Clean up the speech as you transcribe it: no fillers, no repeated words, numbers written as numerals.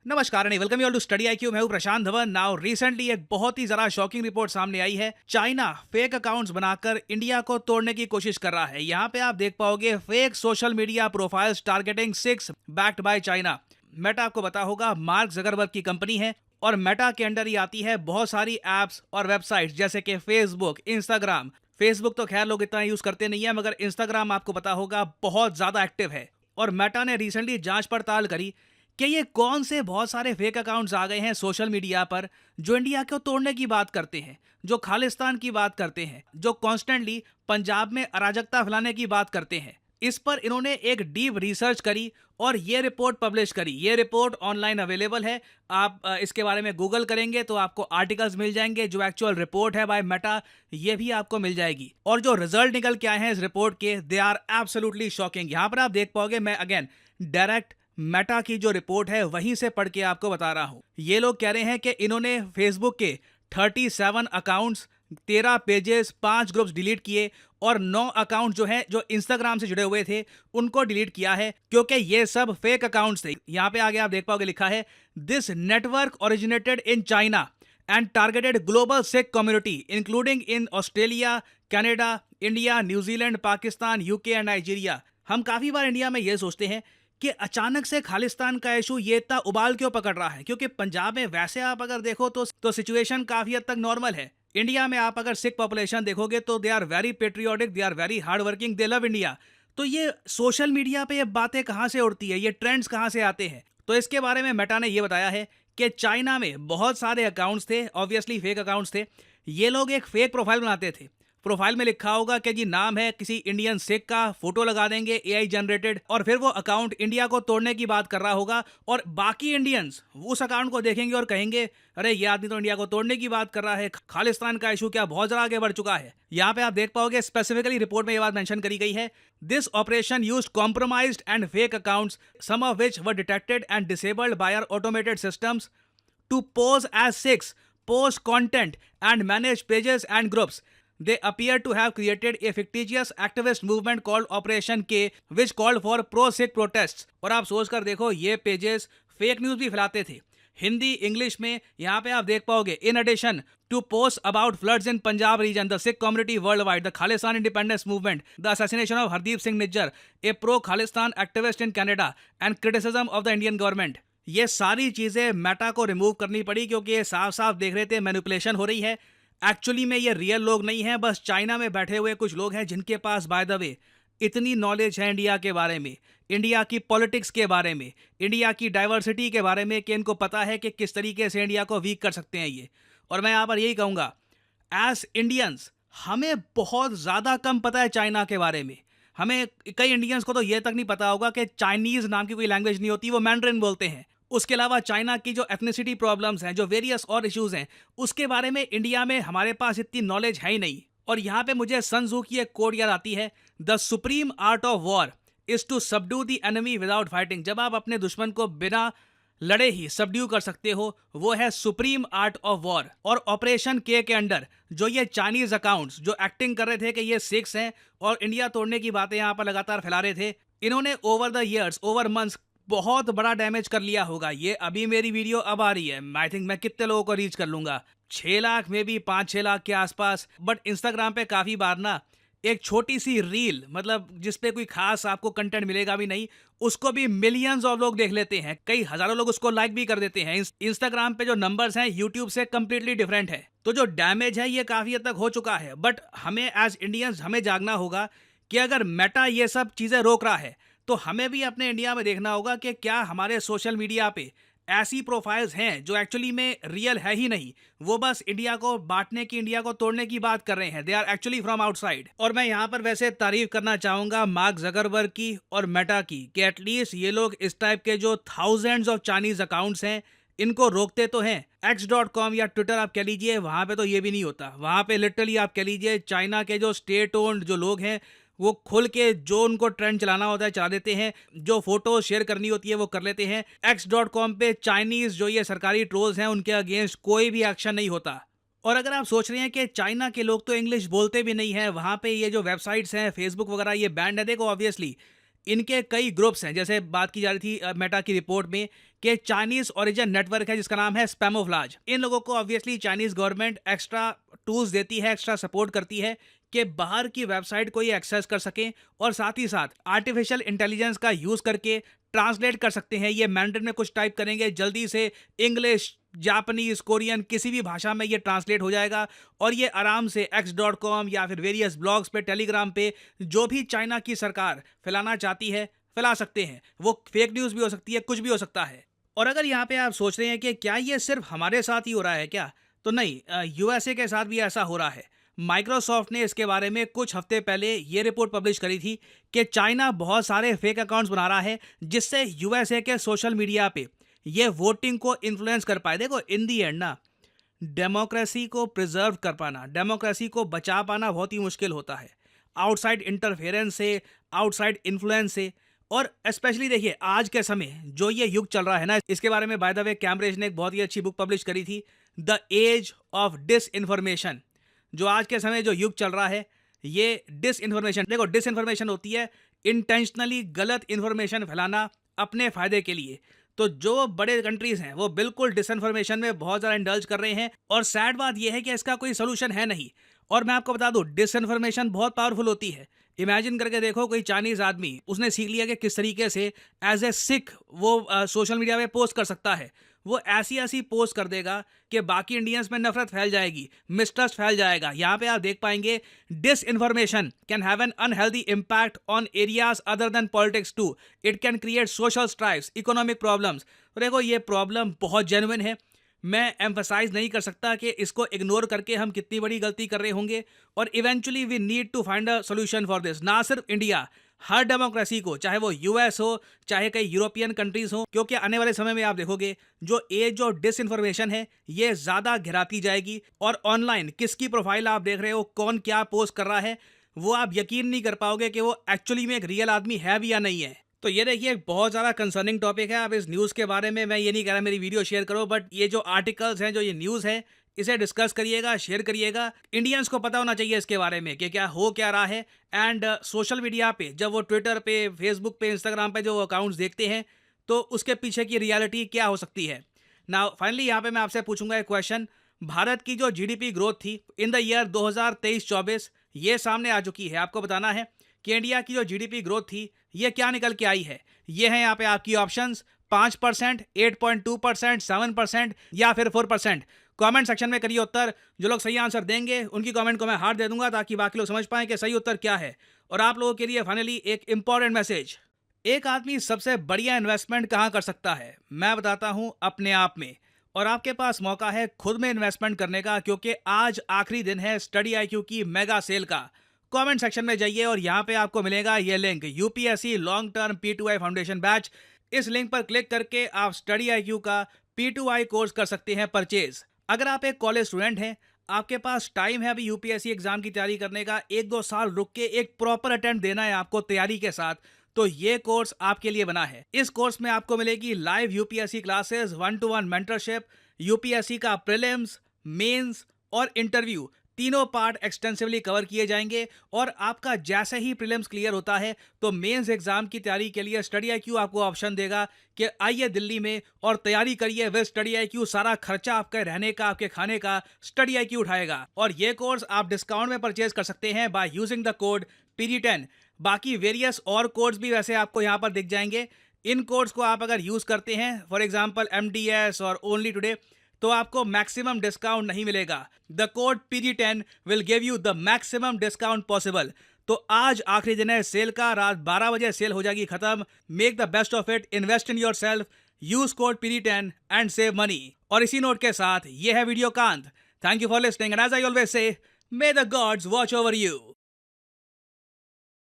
नमस्कार and welcome you all to study IQ. मैं हूं प्रशांत धवन। नाउ रिसेंटली एक बहुत ही जरा शॉकिंग रिपोर्ट सामने आई है। चाइना फेक अकाउंट्स बनाकर इंडिया को तोड़ने की कोशिश कर रहा है। यहां पे आप देख पाओगे fake social media profiles targeting 6 backed by China. Meta आपको पता होगा मार्क जकरबर्ग की कंपनी है और मेटा के अंडर ही आती है बहुत सारी एप्स और वेबसाइट्स जैसे कि फेसबुक, इंस्टाग्राम। फेसबुक तो खैर लोग इतना यूज करते नहीं है, मगर इंस्टाग्राम आपको पता होगा बहुत ज्यादा एक्टिव है। और मेटा ने रिसेंटली जांच पड़ताल करी कि ये कौन से बहुत सारे फेक अकाउंट्स आ गए हैं सोशल मीडिया पर जो इंडिया को तोड़ने की बात करते हैं, जो खालिस्तान की बात करते हैं, जो कॉन्स्टेंटली पंजाब में अराजकता फैलाने की बात करते हैं। इस पर इन्होंने एक डीप रिसर्च करी और ये रिपोर्ट पब्लिश करी। ये रिपोर्ट ऑनलाइन अवेलेबल है। आप इसके बारे में गूगल करेंगे तो आपको आर्टिकल्स मिल जाएंगे। जो एक्चुअल रिपोर्ट है बाय मेटा ये भी आपको मिल जाएगी। और जो रिजल्ट निकल के आए हैं इस रिपोर्ट के, दे आर एब्सोल्युटली शॉकिंग। यहां पर आप देख पाओगे, मैं अगेन डायरेक्ट मेटा की जो रिपोर्ट है वहीं से पढ़ के आपको बता रहा हूं। ये लोग कह रहे हैं कि इन्होंने फेसबुक के 37 अकाउंट्स, 13 पेजेस, 5 ग्रुप्स डिलीट किए और 9 अकाउंट जो है जो इंस्टाग्राम से जुड़े हुए थे उनको डिलीट किया है, क्योंकि ये सब फेक अकाउंट्स थे। यहां पे आगे आप देख पाओगे लिखा है, this network originated in China and targeted global Sikh community including in Australia, Canada, India, New Zealand, Pakistan, UK and Nigeria. हम काफी बार इंडिया में ये सोचते हैं कि अचानक से खालिस्तान का इशू ये इतना उबाल क्यों पकड़ रहा है, क्योंकि पंजाब में वैसे आप अगर देखो तो सिचुएशन काफी हद तक नॉर्मल है। इंडिया में आप अगर सिख पॉपुलेशन देखोगे तो they are very patriotic, they are very hard working, they love India. तो ये सोशल मीडिया पे ये बातें कहां से उड़ती है, ये ट्रेंड्स कहां से आते हैं? तो इसके बारे में मेटा ने ये बताया है कि चाइना में बहुत सारे अकाउंट्स थे, ऑब्वियसली फेक अकाउंट्स थे। ये लोग एक फेक प्रोफाइल बनाते थे। प्रोफाइल में लिखा होगा कि जी नाम है किसी इंडियन सिख का, फोटो लगा देंगे एआई जनरेटेड, और फिर वो अकाउंट इंडिया को तोड़ने की बात कर रहा होगा और बाकी इंडियंस उस अकाउंट को देखेंगे और कहेंगे अरे ये आदमी तो इंडिया को तोड़ने की बात कर रहा है, खालिस्तान का इशू क्या बहुत ज्यादा आगे बढ़ चुका है। यहाँ पे आप देख पाओगे स्पेसिफिकली रिपोर्ट में ये बात मेंशन करी गई है, this operation used compromised and fake accounts, some of which were detected and disabled by our automated systems to pose as Sikhs, post content and manage pages and groups. They appear to have created a fictitious activist movement called Operation K, which called for pro-Sikh protests. और आप सोच कर देखो, ये pages fake news भी फैलाते थे Hindi English में। यहाँ पे आप देख पाओगे, in addition to post about floods in Punjab region, the Sikh community worldwide, the Khalistan independence movement, the assassination of Hardeep Singh Nijjar, a pro-Khalistan activist in Canada, and criticism of the Indian government. ये सारी चीजें Meta को remove करनी पड़ी क्योंकि ये साफ साफ देख रहे थे मैनिपुलेशन हो रही है। एक्चुअली में ये रियल लोग नहीं है, बस चाइना में बैठे हुए कुछ लोग हैं जिनके पास बाय द वे इतनी नॉलेज है इंडिया के बारे में, इंडिया की पॉलिटिक्स के बारे में, इंडिया की डाइवर्सिटी के बारे में, कि इनको पता है कि किस तरीके से इंडिया को वीक कर सकते हैं ये। और मैं यहाँ पर यही कहूँगा, एज इंडियंस हमें बहुत ज़्यादा कम पता है चाइना के बारे में। हमें कई इंडियंस को तो ये तक नहीं पता होगा कि चाइनीज नाम की कोई लैंग्वेज नहीं होती, वो मैंड्रिन बोलते हैं। उसके अलावा चाइना की जो एथनिसिटी प्रॉब्लम्स हैं, जो वेरियस और इश्यूज हैं, उसके बारे में इंडिया में हमारे पास इतनी नॉलेज है ही नहीं। और यहाँ पे मुझे सन त्जू की एक कोट याद आती है, the supreme art of war is to subdue the enemy without fighting. जब आप अपने दुश्मन को बिना लड़े ही सबड्यू कर सकते हो, वो है सुप्रीम आर्ट ऑफ वॉर। और ऑपरेशन के अंडर जो ये चाइनीज अकाउंट्स जो एक्टिंग कर रहे थे कि ये सिख्स हैं और इंडिया तोड़ने की बातें यहाँ पर लगातार फैला रहे थे, इन्होंने over the years, over months बहुत बड़ा डैमेज कर लिया होगा। ये अभी मेरी वीडियो अब आ रही है, आई थिंक मैं कितने लोगों को रीच कर लूंगा, 6 लाख में भी 5-6 लाख के आसपास। बट इंस्टाग्राम पे काफी बार ना एक छोटी सी रील, मतलब जिसपे कोई खास आपको कंटेंट मिलेगा भी नहीं, उसको भी मिलियंस ऑफ लोग देख लेते हैं, कई हजारों लोग उसको लाइक भी कर देते हैं। इंस्टाग्राम पे जो नंबर्स हैं यूट्यूब से कंप्लीटली डिफरेंट है। तो जो डैमेज है ये काफी हद तक हो चुका है। बट हमें एज इंडियंस हमें जागना होगा कि अगर मेटा ये सब चीजें रोक रहा है तो हमें भी अपने इंडिया में देखना होगा कि क्या हमारे सोशल मीडिया पे ऐसी प्रोफाइल्स हैं जो एक्चुअली में रियल है ही नहीं, वो बस इंडिया को बांटने की, इंडिया को तोड़ने की बात कर रहे हैं। They are actually from outside. और मैं यहाँ पर वैसे तारीफ करना चाहूंगा मार्क जकरबर्ग की और मेटा की कि एटलीस्ट ये लोग इस टाइप के जो थाउजेंड्स ऑफ चाइनीज अकाउंट्स हैं इनको रोकते तो हैं। x.com या ट्विटर आप कह लीजिए, वहां पे तो ये भी नहीं होता। वहां पे लिटरली आप कह लीजिए चाइना के जो स्टेट ओन्ड जो लोग हैं वो खुल के जो उनको ट्रेंड चलाना होता है चला देते हैं, जो फोटो शेयर करनी होती है वो कर लेते हैं। x.com पे चाइनीज जो ये सरकारी ट्रोल्स हैं उनके अगेंस्ट कोई भी एक्शन नहीं होता। और अगर आप सोच रहे हैं कि चाइना के लोग तो इंग्लिश बोलते भी नहीं है, वहां पे ये जो वेबसाइट्स हैं फेसबुक वगैरह ये बैंड है, देखो ऑब्वियसली इनके कई ग्रुप्स हैं, जैसे बात की जा रही थी मेटा की रिपोर्ट में कि चाइनीज ओरिजिन नेटवर्क है जिसका नाम है स्पैमोफ्लाज। इन लोगों को obviously Chinese government extra tools देती है, एक्स्ट्रा सपोर्ट करती है कि बाहर की वेबसाइट को ये एक्सेस कर सकें, और साथ ही साथ आर्टिफिशियल इंटेलिजेंस का यूज करके ट्रांसलेट कर सकते हैं। ये मैंड्रिन में कुछ टाइप करेंगे, जल्दी से इंग्लिश, जापानीज, कोरियन, किसी भी भाषा में ये ट्रांसलेट हो जाएगा, और ये आराम से x.com या फिर वेरियस ब्लॉग्स पे, टेलीग्राम पे जो भी चाइना की सरकार फैलाना चाहती है फैला सकते हैं। वो फेक न्यूज़ भी हो सकती है, कुछ भी हो सकता है। और अगर यहाँ पे आप सोच रहे हैं कि क्या ये सिर्फ हमारे साथ ही हो रहा है क्या, तो नहीं, यूएसए के साथ भी ऐसा हो रहा है। माइक्रोसॉफ्ट ने इसके बारे में कुछ हफ्ते पहले ये रिपोर्ट पब्लिश करी थी कि चाइना बहुत सारे फेक अकाउंट्स बना रहा है जिससे यूएसए के सोशल मीडिया पे ये वोटिंग को इन्फ्लुएंस कर पाए। देखो, इन दी एंड ना, डेमोक्रेसी को प्रिजर्व कर पाना, डेमोक्रेसी को बचा पाना बहुत ही मुश्किल होता है आउटसाइड इंटरफेरेंस से, आउटसाइड इन्फ्लुएंस से। और स्पेशली देखिए आज के समय जो ये युग चल रहा है ना, इसके बारे में बाय द वे कैम्ब्रिज ने एक बहुत ही अच्छी बुक पब्लिश करी थी, the age of disinformation. जो आज के समय जो युग चल रहा है, ये डिस इन्फॉर्मेशन, देखो डिस इन्फॉर्मेशन होती है इंटेंशनली गलत इन्फॉर्मेशन फैलाना अपने फायदे के लिए। तो जो बड़े कंट्रीज हैं वो बिल्कुल डिसइंफॉर्मेशन में बहुत ज़्यादा इंडल्ज कर रहे हैं, और सैड बात यह है कि इसका कोई सोल्यूशन है नहीं। और मैं आपको बता दूं, डिसइंफॉर्मेशन बहुत पावरफुल होती है। इमेजिन करके देखो, कोई चाइनीज आदमी, उसने सीख लिया कि किस तरीके से एज ए सिख वो सोशल मीडिया पे पोस्ट कर सकता है। वो ऐसी ऐसी पोस्ट कर देगा कि बाकी इंडियंस में नफरत फैल जाएगी, मिसट्रस्ट फैल जाएगा। यहाँ पे आप देख पाएंगे disinformation can have an unhealthy impact on areas other than politics too. It can create social strives, economic problems. तो देखो, ये प्रॉब्लम बहुत जेन्युइन है। मैं एम्फसाइज नहीं कर सकता कि इसको इग्नोर करके हम कितनी बड़ी गलती कर रहे होंगे, और eventually we need to find a solution for this. ना सिर्फ इंडिया, हर डेमोक्रेसी को, चाहे वो यूएस हो, चाहे कई यूरोपियन कंट्रीज हो, क्योंकि आने वाले समय में आप देखोगे जो एज ऑफ डिस इन्फॉर्मेशन है ये ज़्यादा घिराती जाएगी। और ऑनलाइन किसकी प्रोफाइल आप देख रहे हो, कौन क्या पोस्ट कर रहा है, वो आप यकीन नहीं कर पाओगे कि वो एक्चुअली में एक रियल आदमी है भी या नहीं है। तो ये देखिए, एक बहुत ज़्यादा कंसर्निंग टॉपिक है। अब इस न्यूज़ के बारे में मैं ये नहीं कह रहा मेरी वीडियो शेयर करो, बट ये जो आर्टिकल्स हैं, जो ये न्यूज़ है, इसे डिस्कस करिएगा, शेयर करिएगा। इंडियंस को पता होना चाहिए इसके बारे में कि क्या हो क्या रहा है। एंड सोशल मीडिया पे जब वो ट्विटर पे, फेसबुक पे, इंस्टाग्राम पे जो अकाउंट्स देखते हैं, तो उसके पीछे की रियलिटी क्या हो सकती है। नाउ फाइनली यहाँ पे मैं आपसे पूछूंगा एक क्वेश्चन। भारत की जो जीडीपी ग्रोथ थी इन द ईयर 2023-24, ये सामने आ चुकी है। आपको बताना है कि इंडिया की जो जीडीपी ग्रोथ थी ये क्या निकल के आई है। ये है यहाँ पे आपकी ऑप्शंस, 5%, 8.2%, 7% या फिर 4%। कमेंट सेक्शन में करिए उत्तर। जो लोग सही आंसर देंगे उनकी कमेंट को मैं हार्ट दे दूंगा, ताकि बाकी लोग समझ पाएं कि सही उत्तर क्या है। और आप लोगों के लिए फाइनली एक इंपॉर्टेंट मैसेज, एक आदमी सबसे बढ़िया इन्वेस्टमेंट कहाँ कर सकता है, मैं बताता हूँ, अपने आप में। और आपके पास मौका है खुद में इन्वेस्टमेंट करने का, क्योंकि आज आखिरी दिन है स्टडी IQ की मेगा सेल का। कमेंट सेक्शन में जाइए और यहाँ पे आपको मिलेगा ये link, UPSC long term P2I foundation batch. इस लिंक पर क्लिक करके आप स्टडी IQ का P2I कोर्स कर सकते हैं परचेज। अगर आप एक कॉलेज स्टूडेंट हैं, आपके पास टाइम है अभी यूपीएससी एग्जाम की तैयारी करने का, 1-2 साल रुक के एक प्रॉपर अटेम्प्ट देना है आपको तैयारी के साथ, तो ये कोर्स आपके लिए बना है। इस कोर्स में आपको मिलेगी live UPSC classes, 1-to-1 mentorship, UPSC का प्रीलिम्स, मेंस और इंटरव्यू, तीनों पार्ट एक्सटेंसिवली कवर किए जाएंगे। और आपका जैसे ही प्रीलिम्स क्लियर होता है तो मेंस एग्जाम की तैयारी के लिए स्टडी IQ आपको ऑप्शन देगा कि आइए दिल्ली में और तैयारी करिए विद स्टडी IQ। सारा खर्चा आपके रहने का, आपके खाने का स्टडी IQ उठाएगा। और ये कोर्स आप डिस्काउंट में परचेज कर सकते हैं by using the code PD10। बाकी वेरियस और कोड्स भी वैसे आपको यहाँ पर दिख जाएंगे। इन कोड्स को आप अगर यूज करते हैं, फॉर एग्जाम्पल MDS और ओनली टुडे, तो आपको मैक्सिमम डिस्काउंट नहीं मिलेगा। The code PD10 will give you the maximum discount possible. तो आज आखिरी दिन है सेल का, रात 12 बजे सेल हो जाएगी खत्म। Make the best of it, invest in your self, use code PD10 and save money. और इसी नोट के साथ ये है वीडियो का अंत। Thank you for listening and as I always say, may the gods watch over you.